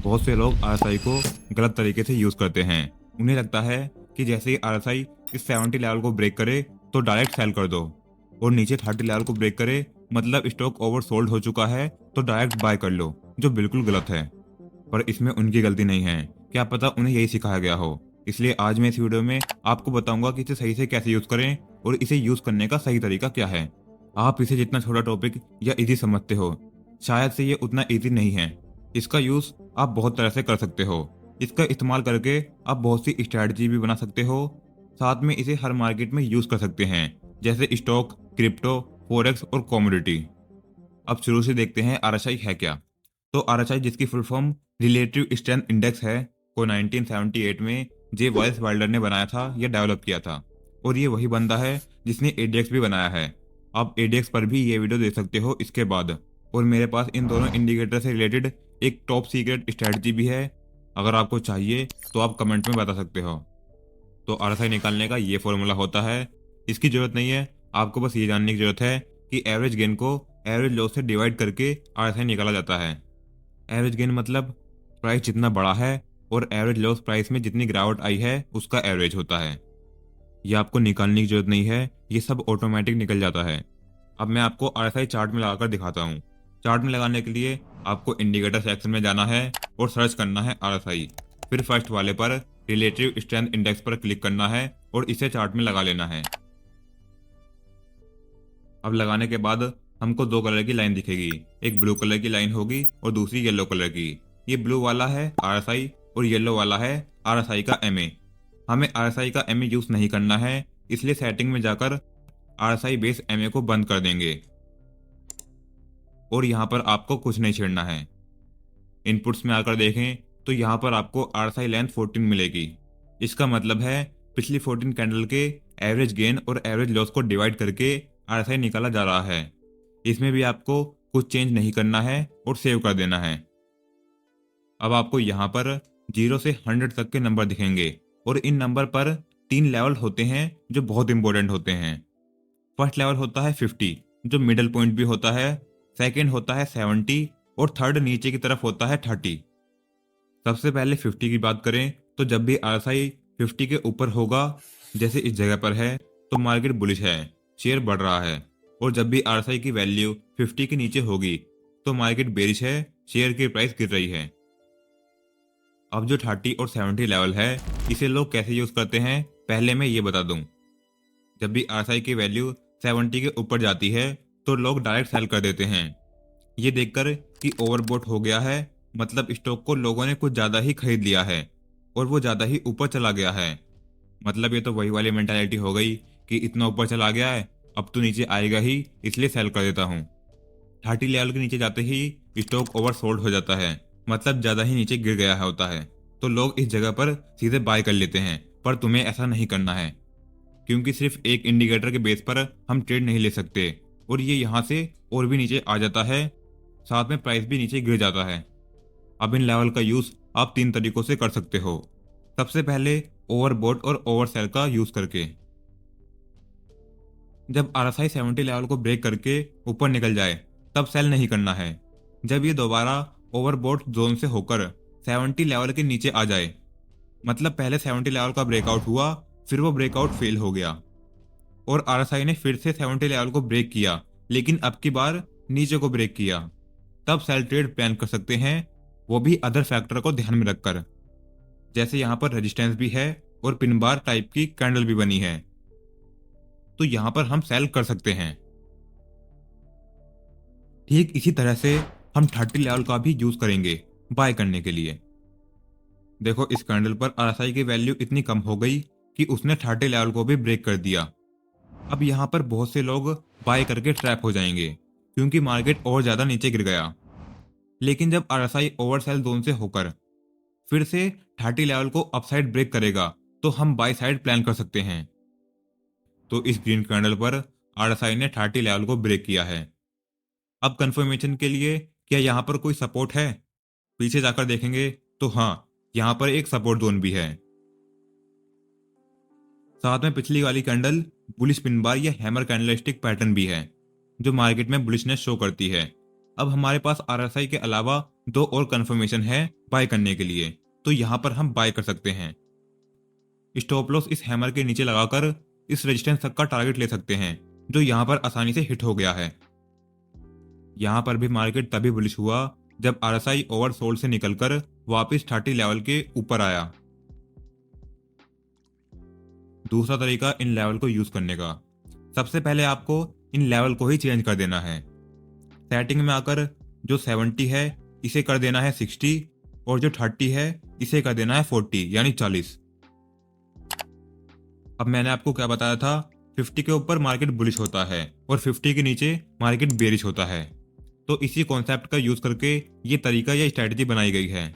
बहुत से लोग आरएसआई को गलत तरीके से यूज करते हैं। उन्हें लगता है कि जैसे ही आरएसआई इस 70 लेवल को ब्रेक करे तो डायरेक्ट सेल कर दो, और नीचे 30 लेवल को ब्रेक करे मतलब स्टॉक ओवर सोल्ड हो चुका है तो डायरेक्ट बाय कर लो, जो बिल्कुल गलत है। पर इसमें उनकी गलती नहीं है, क्या पता उन्हें यही सिखाया गया हो। इसलिए आज मैं इस वीडियो में आपको बताऊंगा कि इसे सही से कैसे यूज करें और इसे यूज करने का सही तरीका क्या है। आप इसे जितना छोटा टॉपिक या इजी समझते हो, शायद से ये उतना इजी नहीं है। इसका यूज आप बहुत तरह से कर सकते हो। इसका इस्तेमाल करके आप बहुत सी स्ट्रैटेजी भी बना सकते हो। साथ में इसे हर मार्केट में यूज कर सकते हैं, जैसे स्टॉक, क्रिप्टो, फॉरेक्स और कमोडिटी। अब शुरू से देखते हैं आरएसआई है क्या। तो आरएसआई, जिसकी full form relative strength index है, को 1978 में जे वॉइस वाइल्डर ने बनाया था या डेवलप किया था। और ये वही बंदा है जिसने एडीएक्स भी बनाया है। आप एडीएक्स पर भी ये वीडियो देख सकते हो इसके बाद। और मेरे पास इन दोनों इंडिकेटर से रिलेटेड एक टॉप सीक्रेट स्ट्रेटजी भी है। अगर आपको चाहिए तो आप कमेंट में बता सकते हो। तो आरएसआई निकालने का ये फॉर्मूला होता है। इसकी जरूरत नहीं है, आपको बस ये जानने की जरूरत है कि एवरेज गेन को एवरेज लॉस से डिवाइड करके आरएसआई निकाला जाता है। एवरेज गेन मतलब प्राइस जितना बड़ा है और एवरेज लॉस प्राइस में जितनी गिरावट आई है उसका एवरेज होता है। ये आपको निकालने की जरूरत नहीं है, ये सब ऑटोमेटिक निकल जाता है। अब मैं आपको आरएसआई चार्ट में लगाकर दिखाता हूँ। चार्ट में लगाने के लिए आपको इंडिकेटर सेक्शन में जाना है और सर्च करना है आरएसआई। फिर फर्स्ट वाले पर रिलेटिव स्ट्रेंथ इंडेक्स पर क्लिक करना है और इसे चार्ट में लगा लेना है। अब लगाने के बाद हमको दो कलर की लाइन दिखेगी, एक ब्लू कलर की लाइन होगी और दूसरी येलो कलर की। ये ब्लू वाला है आरएसआई और येलो वाला है आरएसआई का एमए। हमें आरएसआई का एमए यूज नहीं करना है, इसलिए सेटिंग में जाकर आरएसआई बेस एमए को बंद कर देंगे और यहाँ पर आपको कुछ नहीं छेड़ना है। इनपुट्स में आकर देखें तो यहाँ पर आपको आरएसआई लेंथ 14 मिलेगी। इसका मतलब है पिछली 14 कैंडल के एवरेज गेन और एवरेज लॉस को डिवाइड करके आरएसआई निकाला जा रहा है। इसमें भी आपको कुछ चेंज नहीं करना है और सेव कर देना है। अब आपको यहाँ पर 0 से 100 तक के नंबर दिखेंगे और इन नंबर पर 3 लेवल होते हैं जो बहुत इंपॉर्टेंट होते हैं। फर्स्ट लेवल होता है 50, जो मिडल पॉइंट भी होता है। सेकेंड होता है 70 और थर्ड नीचे की तरफ होता है 30। सबसे पहले 50 की बात करें तो जब भी आरएसआई 50 के ऊपर होगा, जैसे इस जगह पर है, तो मार्केट बुलिश है, शेयर बढ़ रहा है। और जब भी आरएसआई की वैल्यू 50 के नीचे होगी तो मार्केट बेरिश है, शेयर की प्राइस गिर रही है। अब जो 30 और 70 लेवल है, इसे लोग कैसे यूज करते हैं पहले मैं ये बता दूं। जब भी आरएसआई की वैल्यू 70 के ऊपर जाती है तो लोग डायरेक्ट सेल कर देते हैं, ये देखकर कि ओवरबॉट हो गया है, मतलब स्टॉक को लोगों ने कुछ ज्यादा ही खरीद लिया है और वो ज्यादा ही ऊपर चला गया है। मतलब ये तो वही वाली मेंटालिटी हो गई कि इतना ऊपर चला गया है, अब तो नीचे आएगा ही, इसलिए सेल कर देता हूँ। 30 लेवल के नीचे जाते ही स्टॉक ओवर सोल्ड हो जाता है, मतलब ज्यादा ही नीचे गिर गया है होता है, तो लोग इस जगह पर सीधे बाय कर लेते हैं। पर तुम्हें ऐसा नहीं करना है, क्योंकि सिर्फ एक इंडिकेटर के बेस पर हम ट्रेड नहीं ले सकते और ये यहाँ से और भी नीचे आ जाता है, साथ में प्राइस भी नीचे गिर जाता है। अब इन लेवल का यूज आप 3 तरीकों से कर सकते हो। सबसे पहले ओवरबॉट और ओवरसेल का यूज करके। जब आरएसआई 70 लेवल को ब्रेक करके ऊपर निकल जाए तब सेल नहीं करना है। जब ये दोबारा ओवरबॉट जोन से होकर 70 लेवल के नीचे आ जाए, मतलब पहले 70 लेवल का ब्रेकआउट हुआ, फिर वो ब्रेकआउट फेल हो गया और आरएसआई ने फिर से 70 लेवल को ब्रेक किया, लेकिन अब की बार नीचे को ब्रेक किया, तब सेल ट्रेड प्लान कर सकते हैं, वो भी अदर फैक्टर को ध्यान में रखकर। जैसे यहाँ पर रेजिस्टेंस भी है और पिन बार टाइप की कैंडल भी बनी है, तो यहाँ पर हम सेल कर सकते हैं। ठीक इसी तरह से हम 30 लेवल का भी यूज करेंगे बाय करने के लिए। देखो इस कैंडल पर आरएसआई की वैल्यू इतनी कम हो गई कि उसने 30 लेवल को भी ब्रेक कर दिया। अब यहाँ पर बहुत से लोग बाय करके ट्रैप हो जाएंगे, क्योंकि मार्केट और ज्यादा नीचे गिर गया। लेकिन जब आरएसआई ओवरसेल जोन से होकर फिर से 30 लेवल को अपसाइड ब्रेक करेगा तो हम बाय साइड प्लान कर सकते हैं। तो इस ग्रीन कैंडल पर आरएसआई ने 30 लेवल को ब्रेक किया है। अब कंफर्मेशन के लिए, क्या यहाँ पर कोई सपोर्ट है? पीछे जाकर देखेंगे तो हाँ, यहाँ पर एक सपोर्ट जोन भी है। साथ में पिछली वाली कैंडल बुलिश पिन बार या हैमर कैंडलस्टिक पैटर्न भी है, जो मार्केट में बुलिशनेस शो करती है। अब हमारे पास RSI के अलावा दो और कंफर्मेशन है बाय करने के लिए, तो यहाँ पर हम बाय कर सकते हैं। स्टॉप लॉस इस हैमर के नीचे लगाकर इस रेजिस्टेंस तक का टारगेट ले सकते हैं, जो यहाँ पर आसानी से हिट हो गया है। यहाँ पर भी मार्केट तभी बुलिश हुआ जब RSI ओवरसोल्ड से निकलकर वापस 30 लेवल के ऊपर आया। दूसरा तरीका इन लेवल को यूज करने का, सबसे पहले आपको इन लेवल को ही चेंज कर देना है। सेटिंग में आकर जो 70 है इसे कर देना है 60 और जो 30 है इसे कर देना है 40 यानी 40। अब मैंने आपको क्या बताया था, 50 के ऊपर मार्केट बुलिश होता है और 50 के नीचे मार्केट बेरिश होता है। तो इसी कॉन्सेप्ट का यूज करके ये तरीका या स्ट्रेटजी बनाई गई है।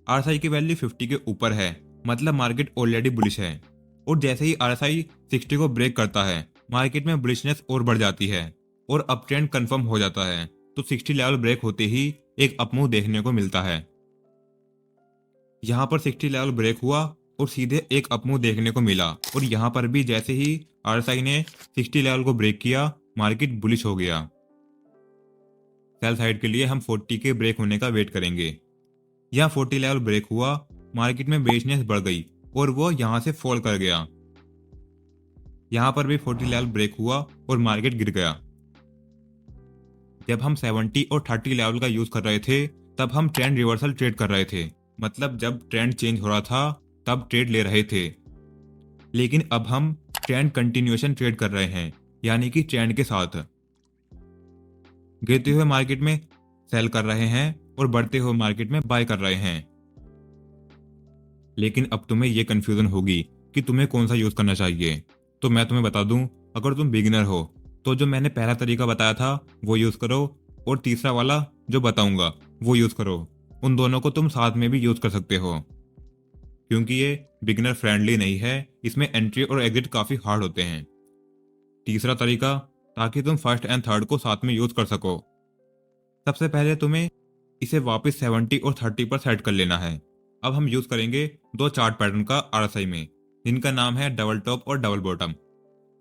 RSI की वैल्यू 50 के ऊपर है, मतलब मार्केट ऑलरेडी बुलिश है, और जैसे ही RSI 60 को ब्रेक करता है मार्केट में बुलिशनेस और बढ़ जाती है और अप ट्रेंड कंफर्म हो जाता है। तो 60 लेवल ब्रेक होते ही एक अपमूव देखने को मिलता है। यहाँ पर 60 लेवल ब्रेक हुआ और सीधे एक अपमूव देखने को मिला, और यहाँ पर भी जैसे ही RSI ने 60 लेवल को ब्रेक किया मार्केट बुलिश हो गया। सेल साइड के लिए हम 40 के ब्रेक होने का वेट करेंगे। यहाँ 40 लेवल ब्रेक हुआ, मार्केट में बेरिशनेस बढ़ गई और वो यहाँ से फॉल कर गया। यहाँ पर भी 40 लेवल ब्रेक हुआ और मार्केट गिर गया। जब हम 70 और 30 लेवल का यूज कर रहे थे तब हम ट्रेंड रिवर्सल ट्रेड कर रहे थे, मतलब जब ट्रेंड चेंज हो रहा था तब ट्रेड ले रहे थे। लेकिन अब हम ट्रेंड कंटिन्यूएशन ट्रेड कर रहे हैं, यानी कि ट्रेंड के साथ गिरते हुए मार्केट में सेल कर रहे हैं और बढ़ते हुए मार्केट में बाय कर रहे हैं। लेकिन अब तुम्हें यह कंफ्यूजन होगी कि तुम्हें कौन सा यूज करना चाहिए। तो मैं तुम्हें बता दूं, अगर तुम बिगिनर हो तो जो मैंने पहला तरीका बताया था वो यूज करो, और तीसरा वाला जो बताऊंगा वो यूज करो। उन दोनों को तुम साथ में भी यूज कर सकते हो, क्योंकि ये बिगिनर फ्रेंडली नहीं है, इसमें एंट्री और एग्जिट काफी हार्ड होते हैं। तीसरा तरीका, ताकि तुम फर्स्ट एंड थर्ड को साथ में यूज कर सको। सबसे पहले तुम्हें इसे वापस 70 और 30 पर सेट कर लेना है। अब हम यूज करेंगे दो चार्ट पैटर्न का RSI में, जिनका नाम है डबल टॉप और डबल बॉटम।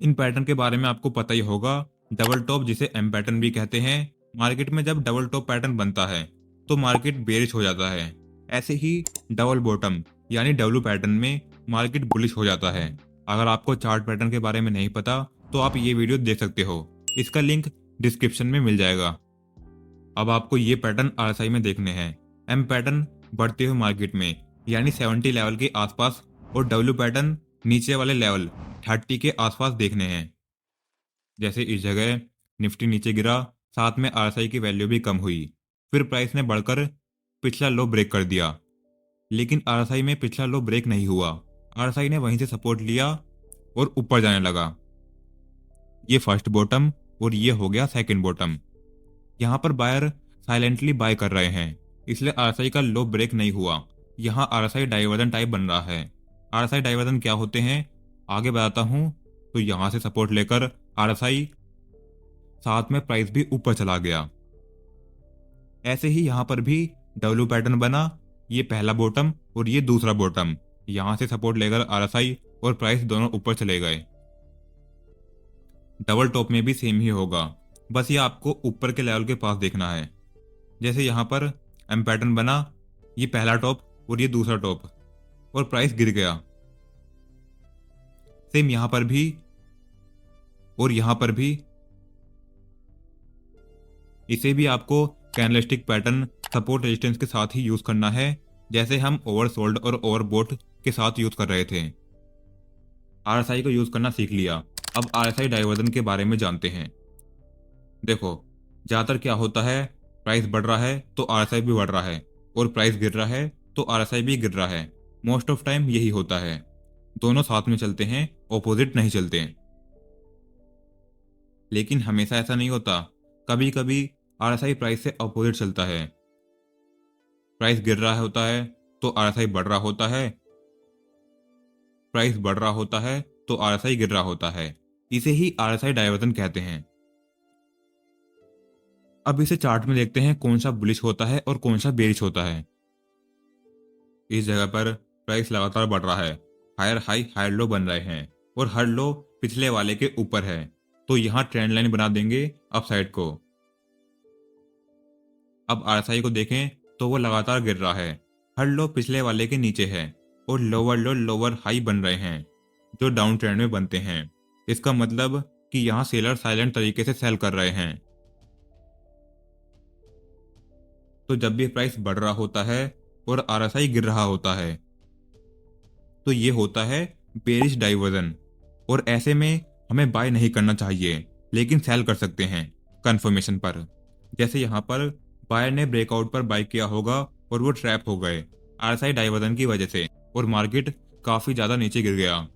इन पैटर्न के बारे में आपको पता ही होगा। डबल टॉप जिसे M पैटर्न भी कहते हैं, मार्केट में जब डबल टॉप पैटर्न बनता है तो मार्केट बेरिश हो जाता है। ऐसे ही डबल बॉटम यानी W पैटर्न में मार्केट बुलिश हो जाता है। अगर आपको चार्ट पैटर्न के बारे में नहीं पता तो आप ये वीडियो देख सकते हो, इसका लिंक डिस्क्रिप्शन में मिल जाएगा। अब आपको ये पैटर्न RSI में देखने हैं। M पैटर्न बढ़ते हुए मार्केट में यानी 70 लेवल के आसपास, और W पैटर्न नीचे वाले लेवल 30 के आसपास देखने हैं। जैसे इस जगह निफ्टी नीचे गिरा, साथ में RSI की वैल्यू भी कम हुई, फिर प्राइस ने बढ़कर पिछला लो ब्रेक कर दिया। लेकिन RSI में पिछला लो ब्रेक नहीं हुआ, RSI ने वहीं से सपोर्ट लिया और ऊपर जाने लगा। ये फर्स्ट बॉटम और ये हो गया सेकंड बॉटम। यहाँ पर बायर साइलेंटली बाय कर रहे हैं, इसलिए RSI का लो ब्रेक नहीं हुआ। यहाँ RSI डाइवर्जन टाइप बन रहा है। RSI डाइवर्जन क्या होते हैं आगे बताता हूँ। तो यहाँ से सपोर्ट लेकर RSI साथ में प्राइस भी ऊपर चला गया। ऐसे ही यहाँ पर भी W पैटर्न बना, ये पहला बॉटम और ये दूसरा बॉटम। यहाँ से सपोर्ट लेकर RSI और प्राइस दोनों ऊपर चले गए। डबल टॉप में भी सेम ही होगा, बस ये आपको ऊपर के लेवल के पास देखना है। जैसे यहाँ पर M पैटर्न बना, ये पहला टॉप और ये दूसरा टॉप, और प्राइस गिर गया। सेम यहाँ पर भी और यहाँ पर भी। इसे भी आपको कैंडलस्टिक पैटर्न सपोर्ट रेजिस्टेंस के साथ ही यूज करना है, जैसे हम ओवरसोल्ड और ओवरबॉट के साथ यूज कर रहे थे। RSI को यूज करना सीख लिया, अब RSI डाइवर्जन के बारे में जानते हैं। देखो, ज्यादातर क्या होता है, प्राइस बढ़ रहा है तो RSI भी बढ़ रहा है, और प्राइस गिर रहा है तो RSI भी गिर रहा है। मोस्ट ऑफ टाइम यही होता है, दोनों साथ में चलते हैं, ऑपोजिट नहीं चलते। लेकिन हमेशा ऐसा नहीं होता, कभी कभी RSI प्राइस से ऑपोजिट चलता है। प्राइस गिर रहा होता है तो RSI बढ़ रहा होता है, प्राइस बढ़ रहा होता है तो RSI गिर रहा होता है। इसे ही RSI डाइवर्जन कहते हैं। अब इसे चार्ट में देखते हैं कौन सा बुलिश होता है और कौन सा बेरिश होता है। इस जगह पर प्राइस लगातार बढ़ रहा है, हायर हाई हायर लो बन रहे हैं, और हर लो पिछले वाले के ऊपर है। तो यहाँ ट्रेंड लाइन बना देंगे अपसाइड को, अब RSI को देखें तो वो लगातार गिर रहा है। हर लो पिछले वाले के नीचे है और लोअर लो लोअर हाई बन रहे हैं जो डाउन ट्रेंड में बनते हैं। इसका मतलब कि यहाँ सेलर साइलेंट तरीके से सेल कर रहे हैं। तो जब भी प्राइस बढ़ रहा होता है और RSI गिर रहा होता है तो ये होता है बेरिश डाइवर्जन, और ऐसे में हमें बाय नहीं करना चाहिए लेकिन सेल कर सकते हैं कंफर्मेशन पर। जैसे यहाँ पर बायर ने ब्रेकआउट पर बाय किया होगा और वो ट्रैप हो गए RSI डाइवर्जन की वजह से और मार्केट काफी ज्यादा नीचे गिर गया।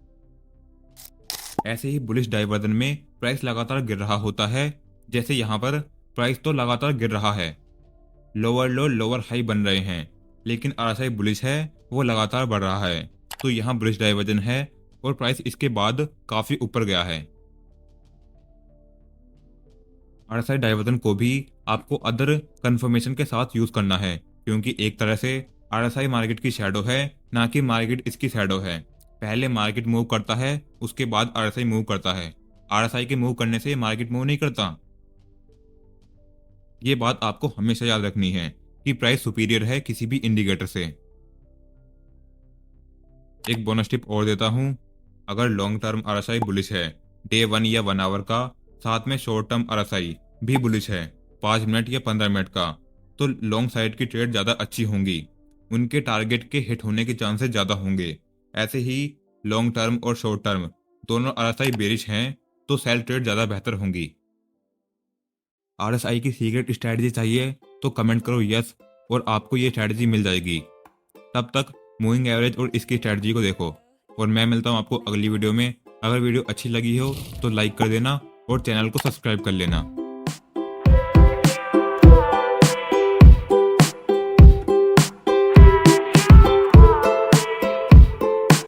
ऐसे ही बुलिश डाइवर्जन में प्राइस लगातार गिर रहा होता है। जैसे यहाँ पर प्राइस तो लगातार गिर रहा है, लोअर लो लोअर हाई बन रहे हैं, लेकिन RSI बुलिश है, वो लगातार बढ़ रहा है। तो यहाँ बुलिश डाइवर्जन है और प्राइस इसके बाद काफी ऊपर गया है। RSI डाइवर्जन को भी आपको अदर कंफर्मेशन के साथ यूज करना है, क्योंकि एक तरह से RSI मार्केट की शैडो है, ना कि मार्केट इसकी शैडो है। पहले मार्केट मूव करता है, उसके बाद RSI मूव करता है। RSI के मूव करने से मार्केट मूव नहीं करता। ये बात आपको हमेशा याद रखनी है कि प्राइस सुपीरियर है किसी भी इंडिकेटर से। एक बोनस टिप और देता हूं, अगर लॉन्ग टर्म RSI बुलिश है डे 1 या 1 आवर का, साथ में शॉर्ट टर्म RSI भी बुलिश है 5 मिनट या 15 मिनट का, तो लॉन्ग साइड की ट्रेड ज़्यादा अच्छी होंगी, उनके टारगेट के हिट होने के चांसेस ज़्यादा होंगे। ऐसे ही लॉन्ग टर्म और शॉर्ट टर्म दोनों RSI बेरिश हैं तो सेल ट्रेड ज़्यादा बेहतर होंगी। RSI की सीक्रेट स्ट्रैटेजी चाहिए तो कमेंट करो यस, और आपको ये स्ट्रैटेजी मिल जाएगी। तब तक मूविंग एवरेज और इसकी स्ट्रैटेजी को देखो, और मैं मिलता हूँ आपको अगली वीडियो में। अगर वीडियो अच्छी लगी हो तो लाइक कर देना और चैनल को सब्सक्राइब कर लेना।